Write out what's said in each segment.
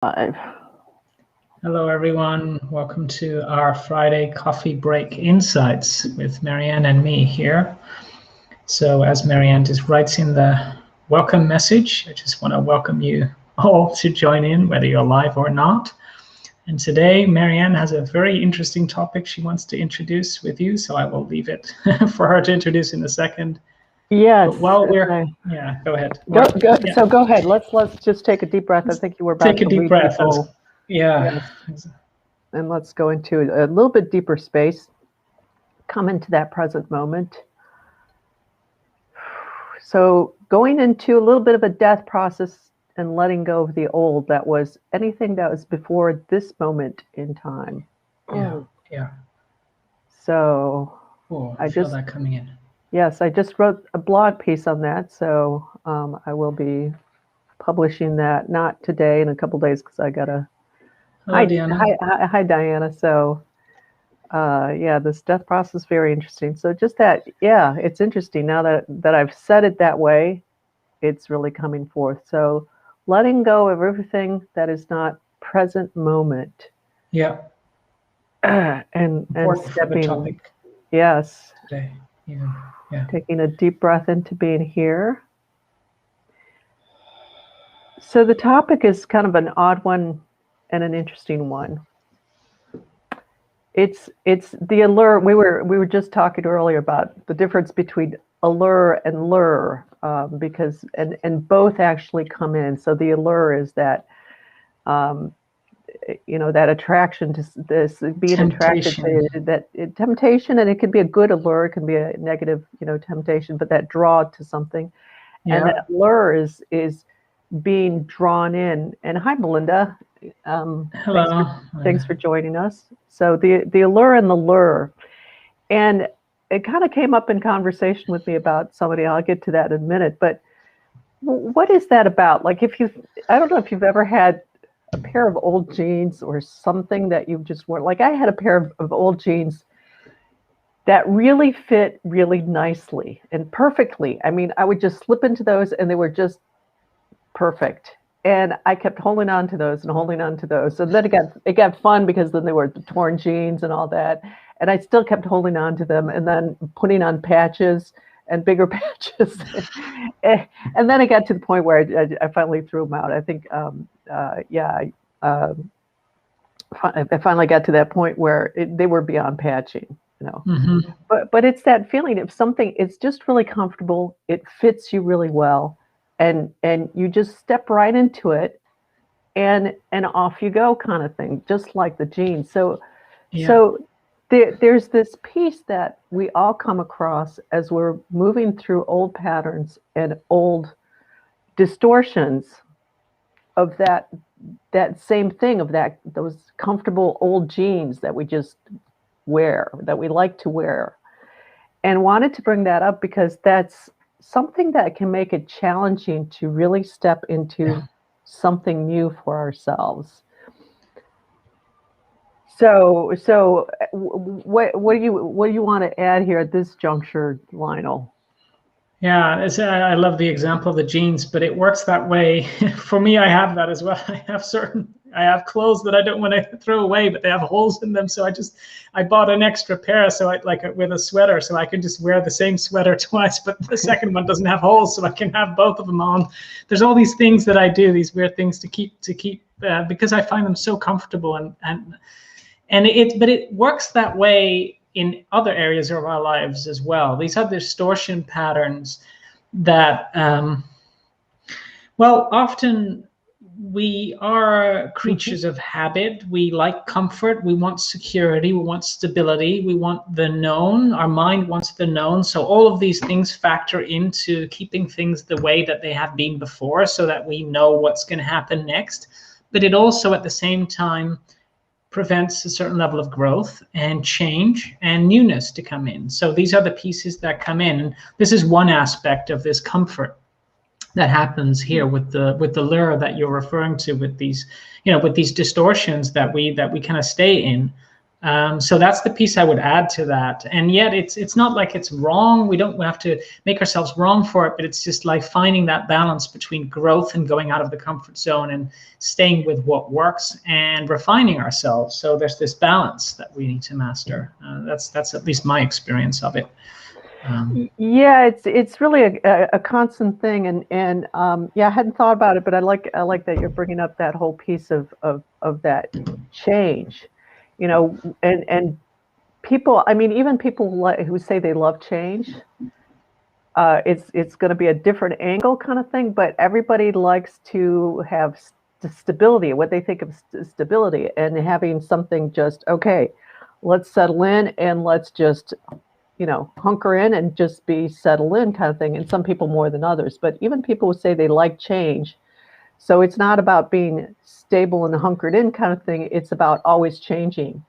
Five. Hello, everyone. Welcome to our Friday Coffee Break Insights with Marianne and me here. So as Marianne just writes in the welcome message, I just want to welcome you all to join in, whether you're live or not. And today, Marianne has a very interesting topic she wants to introduce with you, so I will leave it for her to introduce in a second. Yes. But while we're, yeah, go ahead. Go. Yeah. So go ahead. Let's just take a deep breath. I think you were about Take a to deep lead breath. people. Yeah. Yes. And let's go into a little bit deeper space. Come into that present moment. So going into a little bit of a death process and letting go of the old, that was anything that was before this moment in time. Yeah. So I feel that coming in. Yes, I just wrote a blog piece on that, so I will be publishing that, not today, in a couple days, because I gotta. Hello, Diana. Hi, Diana. So, yeah, this death process is very interesting. So just that, yeah, it's interesting now that I've said it that way, it's really coming forth. So letting go of everything that is not present moment. Yeah. And stepping. Topic. Yes. Today, even. Yeah. Taking a deep breath into being here. So the topic is kind of an odd one and an interesting one. It's the allure. We were just talking earlier about the difference between allure and lure, because and both actually come in. So the allure is that that attraction to this, being temptation. Attracted to that temptation, and it can be a good allure, it can be a negative temptation, but that draw to something. Yeah. And that allure is being drawn in. And hi, Melinda. Hello. Thanks for joining us. So the allure and the lure, and it kind of came up in conversation with me about somebody. I'll get to that in a minute. But what is that about? Like, I don't know if you've ever had a pair of old jeans or something that you just weren't like. I had a pair of old jeans that really fit really nicely and perfectly. I mean, I would just slip into those and they were just perfect. And I kept holding on to those and holding on to those. And then it got fun because then they were the torn jeans and all that. And I still kept holding on to them and then putting on patches and bigger patches. And then it got to the point where I finally threw them out. I think, I finally got to that point where they were beyond patching, Mm-hmm. But it's that feeling of something, it's just really comfortable. It fits you really well. And you just step right into it and off you go kind of thing, just like the jeans. So there's this piece that we all come across as we're moving through old patterns and old distortions of that same thing, of those comfortable old jeans that we just wear, that we like to wear. And wanted to bring that up because that's something that can make it challenging to really step into something new for ourselves. So what do you want to add here at this juncture, Lionel? Yeah, I love the example of the jeans, but it works that way. For me, I have that as well. I have clothes that I don't want to throw away, but they have holes in them. So I bought an extra pair, so with a sweater, so I can just wear the same sweater twice, but the second one doesn't have holes, so I can have both of them on. There's all these things that I do, these weird things to keep because I find them so comfortable but it works that way in other areas of our lives as well. These are distortion patterns that, often we are creatures of habit. We like comfort. We want security. We want stability. We want the known. Our mind wants the known. So all of these things factor into keeping things the way that they have been before so that we know what's going to happen next. But it also, at the same time, prevents a certain level of growth and change and newness to come in. So these are the pieces that come in. This is one aspect of this comfort that happens here with the lure that you're referring to, with these, with these distortions that we kind of stay in. So that's the piece I would add to that. And yet it's not like it's wrong. We don't have to make ourselves wrong for it, but it's just like finding that balance between growth and going out of the comfort zone and staying with what works and refining ourselves. So there's this balance that we need to master. That's at least my experience of it. Yeah, it's really a constant thing, and yeah, I hadn't thought about it, but I like that you're bringing up that whole piece of that change, and people. I mean, even people who say they love change, it's going to be a different angle kind of thing, but everybody likes to have stability, what they think of stability, and having something just okay. Let's settle in and let's just hunker in and just be settled in kind of thing. And some people more than others, but even people who say they like change. So it's not about being stable and hunkered in kind of thing. It's about always changing.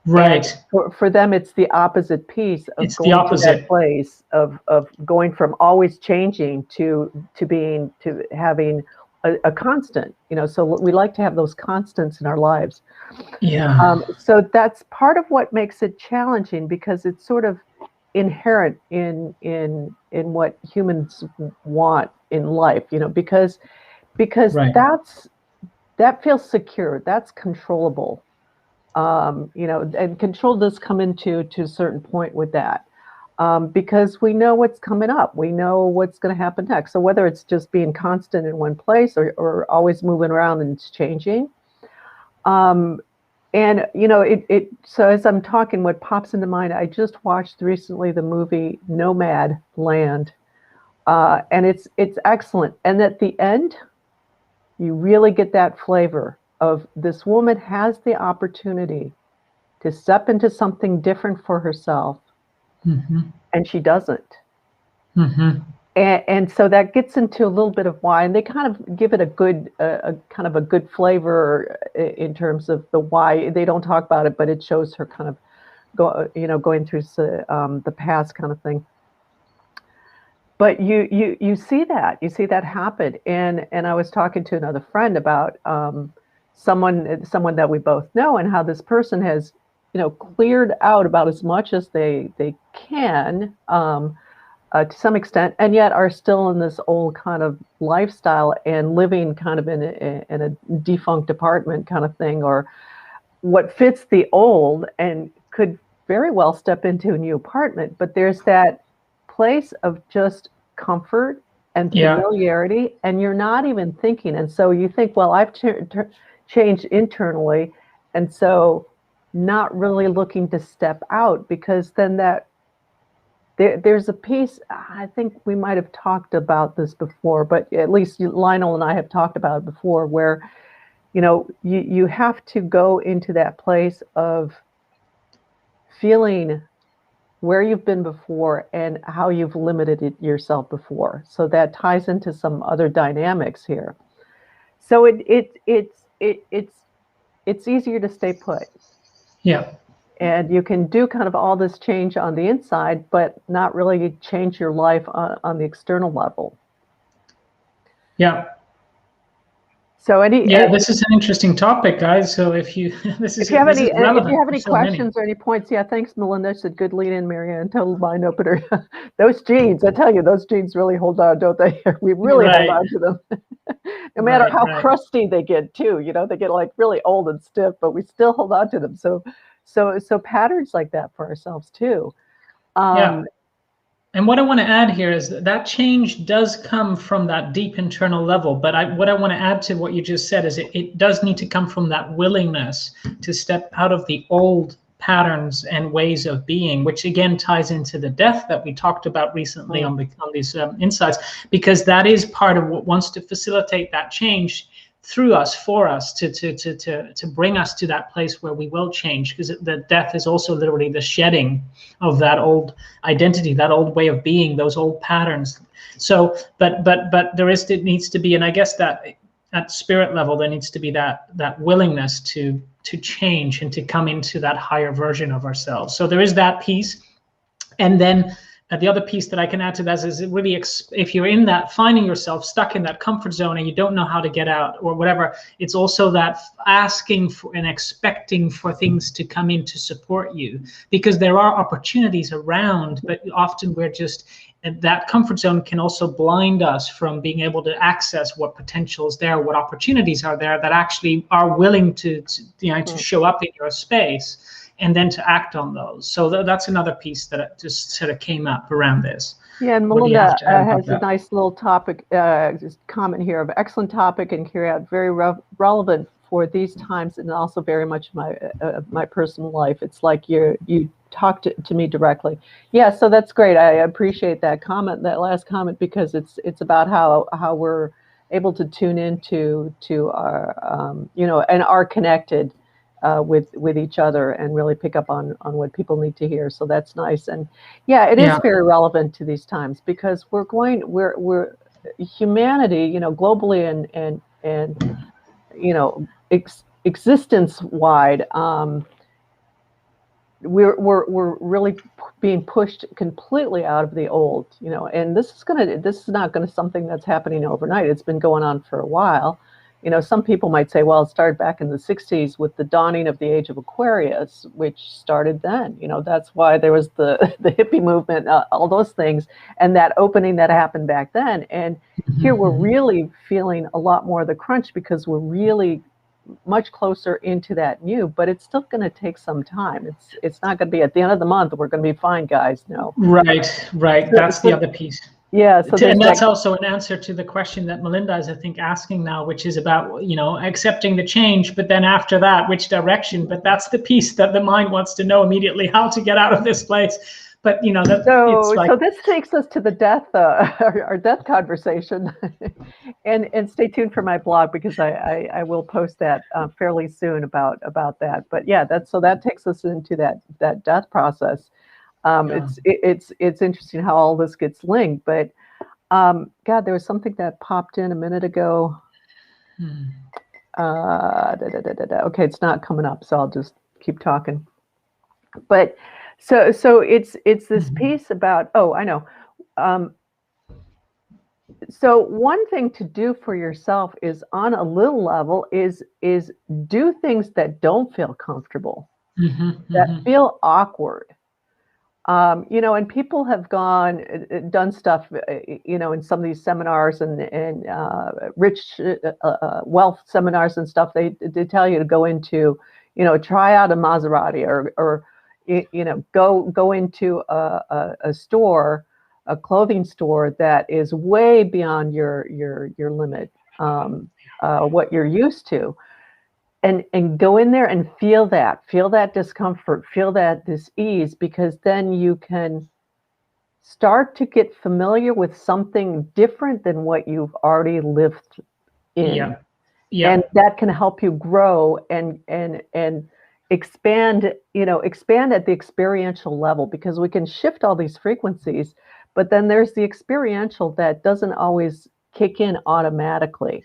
Right. And for them, it's the opposite piece of it's going the opposite. to that place of going from always changing to having a constant, so we like to have those constants in our lives. Yeah. So that's part of what makes it challenging, because it's sort of inherent in what humans want in life, because Right. that feels secure, that's controllable, and control does come into to a certain point with that, because we know what's coming up, we know what's going to happen next. So whether it's just being constant in one place or always moving around and it's changing, and so as I'm talking, what pops into mind, I just watched recently the movie Nomad Land, and it's excellent. And at the end, you really get that flavor of this woman has the opportunity to step into something different for herself, and she doesn't. And so that gets into a little bit of why, and they kind of give it a good, kind of a good flavor in terms of the why. They don't talk about it, but it shows her kind of going through the past kind of thing. But you see that happen, and I was talking to another friend about someone that we both know, and how this person has cleared out about as much as they can. To some extent, and yet are still in this old kind of lifestyle and living kind of in a defunct apartment kind of thing, or what fits the old, and could very well step into a new apartment. But there's that place of just comfort and familiarity, and you're not even thinking. And so you think, well, I've changed internally, and so not really looking to step out, because then there's a piece, I think we might have talked about this before, but at least Lionel and I have talked about it before, where, you have to go into that place of feeling where you've been before and how you've limited yourself before. So that ties into some other dynamics here. So it's easier to stay put. Yeah. And you can do kind of all this change on the inside, but not really change your life on the external level. Yeah. So this is an interesting topic, guys. So if you if you have any questions or any points, thanks, Melinda. Said good lead in, Marianne. Total mind opener. Those jeans, I tell you, those jeans really hold on, don't they? We really hold on to them, no matter how crusty they get too. They get like really old and stiff, but we still hold on to them. So patterns like that for ourselves too. And what I want to add here is that change does come from that deep internal level. But what I want to add to what you just said is it does need to come from that willingness to step out of the old patterns and ways of being, which again ties into the death that we talked about recently on these insights, because that is part of what wants to facilitate that change through us, for us, to bring us to that place where we will change, because the death is also literally the shedding of that old identity, that old way of being, those old patterns. So, but it needs to be, and I guess that at spirit level, there needs to be that willingness to change and to come into that higher version of ourselves. So there is that piece, and then the other piece that I can add to that is it really, if you're in that, finding yourself stuck in that comfort zone and you don't know how to get out or whatever, it's also that asking for and expecting for things to come in to support you, because there are opportunities around, but often we're just, that comfort zone can also blind us from being able to access what potential is there, what opportunities are there that actually are willing to show up in your space, and then to act on those. So that's another piece that just sort of came up around this. Yeah, and Melinda has a nice little topic, just comment here of excellent topic and carry out very relevant for these times, and also very much my personal life. It's like you talked to me directly. Yeah, so that's great. I appreciate that comment, that last comment, because it's about how we're able to tune into our and are connected with each other and really pick up on what people need to hear. So that's nice. And yeah, it is very relevant to these times, because we're humanity, globally and existence wide, we're really being pushed completely out of the old, and this is not gonna something that's happening overnight. It's been going on for a while. Some people might say, well, it started back in the 60s with the dawning of the age of Aquarius, which started then. That's why there was the hippie movement, all those things, and that opening that happened back then. And here we're really feeling a lot more of the crunch, because we're really much closer into that new, but it's still going to take some time. It's not going to be at the end of the month, we're going to be fine, guys. No. Right. That's the other piece. Yeah, and that's also an answer to the question that Melinda is, I think, asking now, which is about, accepting the change, but then after that, which direction? But that's the piece that the mind wants to know immediately, how to get out of this place. But so this takes us to the death, our death conversation, and stay tuned for my blog, because I will post that fairly soon about that. But yeah, that takes us into that death process. It's interesting how all this gets linked, but God, there was something that popped in a minute ago. Okay, it's not coming up, so I'll just keep talking. But so it's this piece about, I know. So one thing to do for yourself is, on a little level, is do things that don't feel comfortable, that feel awkward. And people have done stuff, in some of these seminars and rich wealth seminars and stuff. They tell you to go into, try out a Maserati, or go into a store, a clothing store that is way beyond your limit, what you're used to. And go in there and feel that discomfort, feel that dis-ease, because then you can start to get familiar with something different than what you've already lived in. Yeah. And that can help you grow and expand at the experiential level, because we can shift all these frequencies, but then there's the experiential that doesn't always kick in automatically.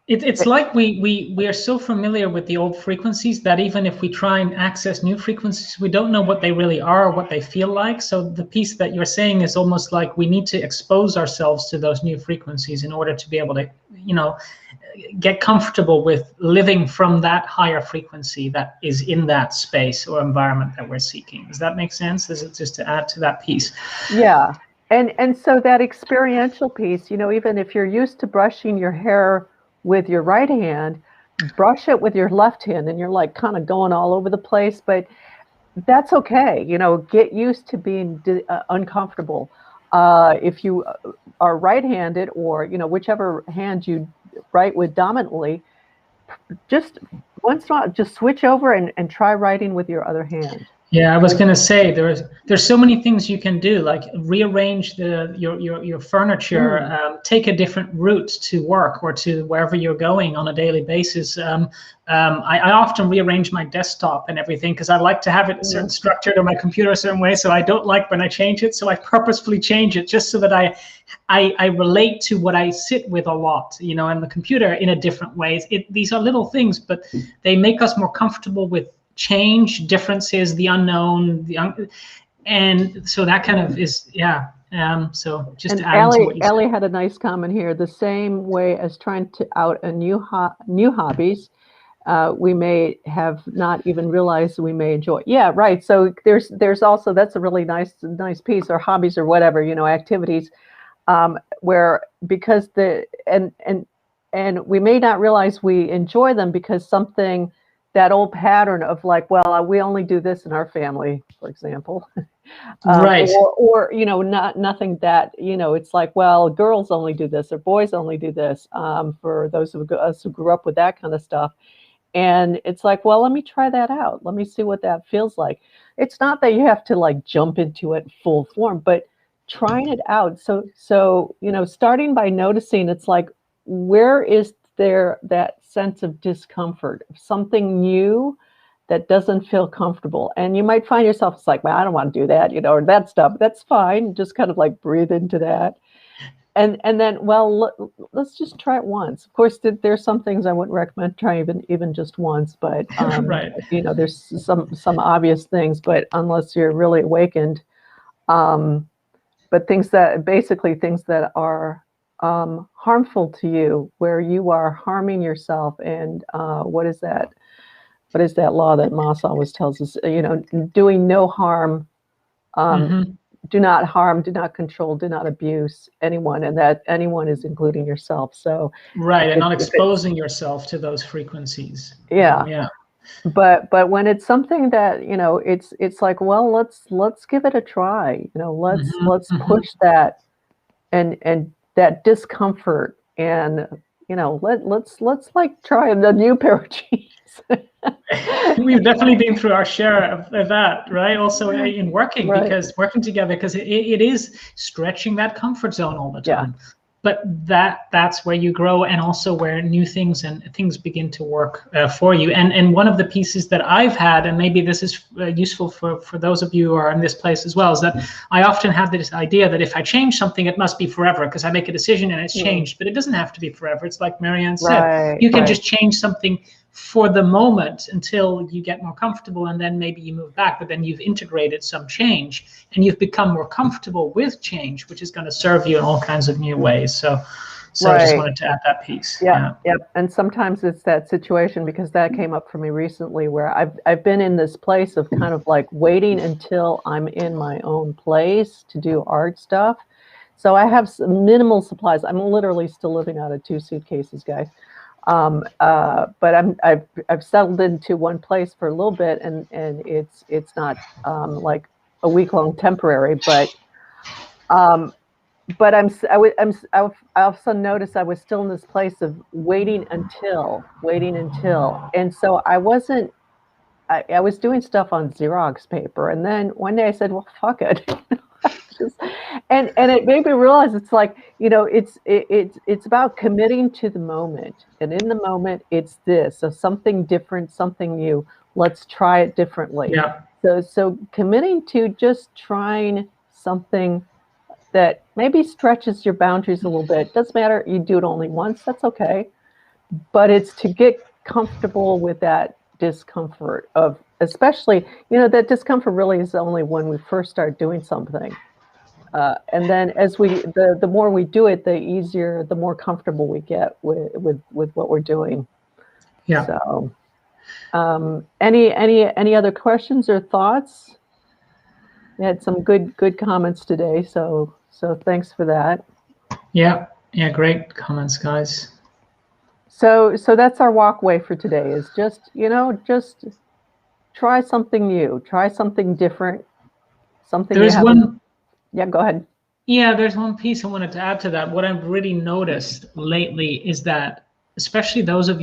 It's like we are so familiar with the old frequencies that even if we try and access new frequencies, we don't know what they really are or what they feel like. So the piece that you're saying is almost like we need to expose ourselves to those new frequencies in order to be able to, get comfortable with living from that higher frequency that is in that space or environment that we're seeking. Does that make sense? Is it just to add to that piece? Yeah. And so that experiential piece, even if you're used to brushing your hair with your right hand, brush it with your left hand, and you're like kind of going all over the place, but that's okay. Get used to being uncomfortable. If you are right-handed, or whichever hand you write with dominantly, just once in a while, just switch over and try writing with your other hand. Yeah, I was gonna say there's so many things you can do, like rearrange your furniture, take a different route to work or to wherever you're going on a daily basis. I often rearrange my desktop and everything, because I like to have it a certain structured, or my computer a certain way. So I don't like when I change it. So I purposefully change it just so that I relate to what I sit with a lot, and the computer in a different way. These are little things, but they make us more comfortable with change, differences, the unknown. and so that kind of is, yeah. So just And adding to what you said. Ellie had a nice comment here. The same way as trying to out a new hobbies, we may have not even realized we may enjoy. Yeah, right. So there's also, that's a really nice piece, or hobbies or whatever, activities, where because and we may not realize we enjoy them because something, that old pattern of like, well, we only do this in our family, for example. Right. Or nothing that, it's like, well, girls only do this or boys only do this, for those of us who grew up with that kind of stuff. And it's like, well, let me try that out. Let me see what that feels like. It's not that you have to like jump into it full form, but trying it out. So starting by noticing, it's like, where is there that sense of discomfort, something new that doesn't feel comfortable? And you might find yourself, it's like, well, I don't want to do that, or that stuff. That's fine. Just kind of like breathe into that. And then, well, let's just try it once. Of course, there's some things I wouldn't recommend trying even just once, but Right. there's some obvious things, but unless you're really awakened, but things that are harmful to you, where you are harming yourself. And what is that law that Moss always tells us? Doing no harm. Do not harm, do not control, do not abuse anyone, and that anyone is including yourself. So right, and not exposing yourself to those frequencies. Yeah. Yeah. But when it's something that it's like, well, let's give it a try. Let's push that and that discomfort, and let's like try a new pair of jeans. We've definitely been through our share of that, right? Also in working, Right. because working together, because it is stretching that comfort zone all the time. Yeah. But that's where you grow, and also where new things and things begin to work for you. And one of the pieces that I've had, and maybe this is useful for those of you who are in this place as well, is that I often have this idea that if I change something, it must be forever, because I make a decision and it's changed. But it doesn't have to be forever. It's like Marianne said, Right, you can right. just change something for the moment until you get more comfortable, and then maybe you move back, but then you've integrated some change and you've become more comfortable with change, which is going to serve you in all kinds of new ways. So I just wanted to add that piece. Yeah. And sometimes it's that situation, because that came up for me recently, where I've been in this place of kind of like waiting until I'm in my own place to do art stuff. So I have some minimal supplies. I'm literally still living out of 2 suitcases, guys. But I've settled into one place for a little bit, and it's not like a week-long temporary, but I all of a sudden noticed I was still in this place of waiting until, and so I was doing stuff on Xerox paper, and then one day I said, well, fuck it. And it made me realize, it's like, it's about committing to the moment, and in the moment it's this, so something different, something new, let's try it differently. Yeah. So committing to just trying something that maybe stretches your boundaries a little bit. Doesn't matter, you do it only once, that's okay, but it's to get comfortable with that discomfort of, especially, that discomfort really is only when we first start doing something. And then as the more we do it, the easier, the more comfortable we get with what we're doing. Yeah. So, any other questions or thoughts? We had some good comments today, so thanks for that. Yeah. Great comments, guys. So that's our walkway for today. Is just try something new, try something different, something. There's one. Yeah, go ahead. Yeah, there's one piece I wanted to add to that. What I've really noticed lately is that, especially those of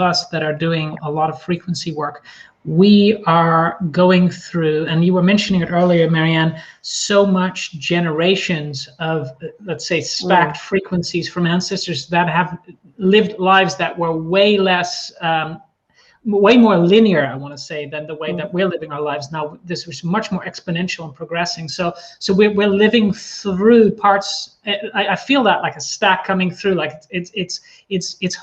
us that are doing a lot of frequency work, we are going through, and you were mentioning it earlier, Marianne, so much generations of, let's say, stacked frequencies from ancestors that have lived lives that were way more linear, I want to say, than the way that we're living our lives now. This was much more exponential and progressing. So we're living through parts I feel that like a stack coming through. Like it's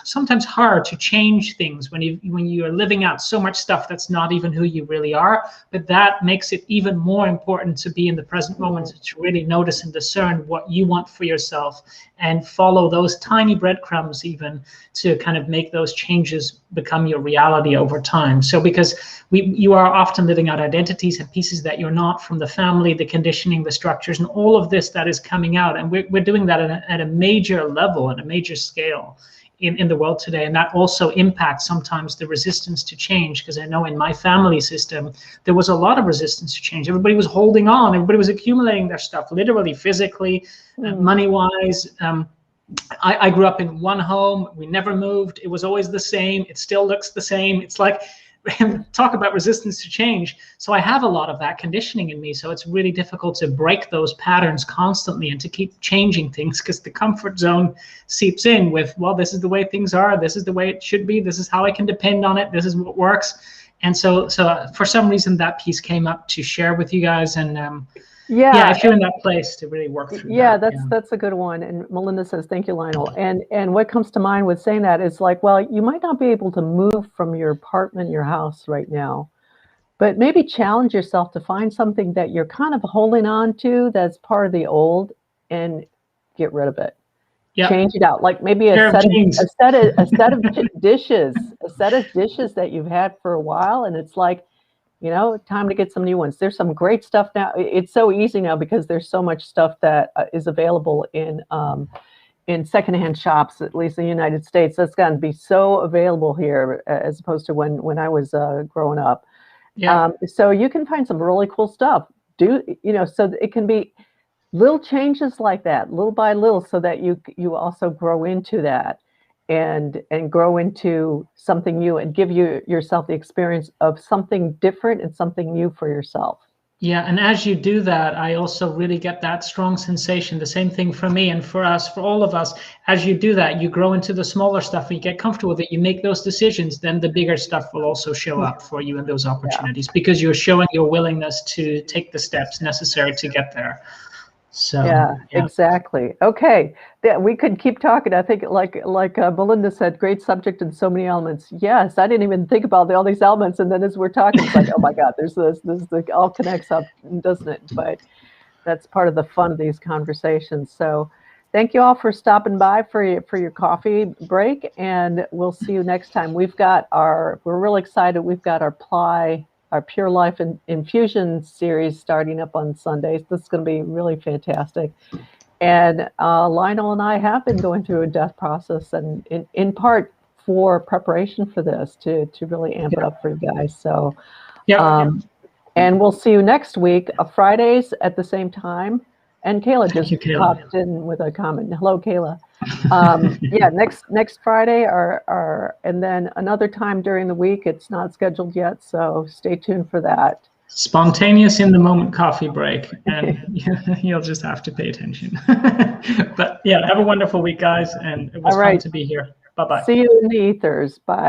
sometimes hard to change things when you're living out so much stuff that's not even who you really are. But that makes it even more important to be in the present moment, to really notice and discern what you want for yourself, and follow those tiny breadcrumbs even to kind of make those changes become your reality over time. So because you are often living out identities and pieces that you're not, from the family, the conditioning, the structures, and all of this that is coming out. And we're doing that at a major level, at a major scale in the world today. And that also impacts sometimes the resistance to change, because I know in my family system, there was a lot of resistance to change. Everybody was holding on. Everybody was accumulating their stuff, literally, physically, money-wise. I grew up in one home. We never moved. It was always the same. It still looks the same. It's like, talk about resistance to change. So I have a lot of that conditioning in me. So it's really difficult to break those patterns constantly and to keep changing things, because the comfort zone seeps in with, well, this is the way things are. This is the way it should be. This is how I can depend on it. This is what works. And so for some reason, that piece came up to share with you guys. And if you're in that place to really work through that's a good one. And Melinda says, thank you, Lionel. And what comes to mind with saying that is like, well, you might not be able to move from your apartment, your house right now, but maybe challenge yourself to find something that you're kind of holding on to that's part of the old, and get rid of it. Change it out. Like maybe a set of dishes that you've had for a while, and it's like, you know, time to get some new ones. There's some great stuff now. It's so easy now because there's so much stuff that is available in secondhand shops, at least in the United States. That's gotten to be so available here as opposed to when I was growing up. So you can find some really cool stuff. So it can be little changes like that, little by little, so that you also grow into that. And grow into something new, and give yourself the experience of something different and something new for yourself. Yeah, and as you do that, I also really get that strong sensation. The same thing for me and for us, for all of us. As you do that, you grow into the smaller stuff, and you get comfortable with it. You make those decisions, then the bigger stuff will also show up for you in those opportunities, because you're showing your willingness to take the steps necessary to get there. So exactly. Okay, we could keep talking. I think like Melinda said, great subject and so many elements. Yes, I didn't even think about all these elements, and then as we're talking, it's like, oh my God, there's this all connects up, doesn't it? But that's part of the fun of these conversations. So thank you all for stopping by for your coffee break, and we'll see you next time. We're really excited. We've got our Pure Life Infusion series starting up on Sundays. This is going to be really fantastic. And Lionel and I have been going through a death process, and in part for preparation for this, to really amp it up for you guys. So, and we'll see you next week, Fridays at the same time. And Kayla just popped in with a comment. Hello, Kayla. Next Friday, and then another time during the week. It's not scheduled yet, so stay tuned for that. Spontaneous in the moment coffee break, and you'll just have to pay attention. But have a wonderful week, guys, and it was fun to be here. Bye-bye. See you in the ethers. Bye.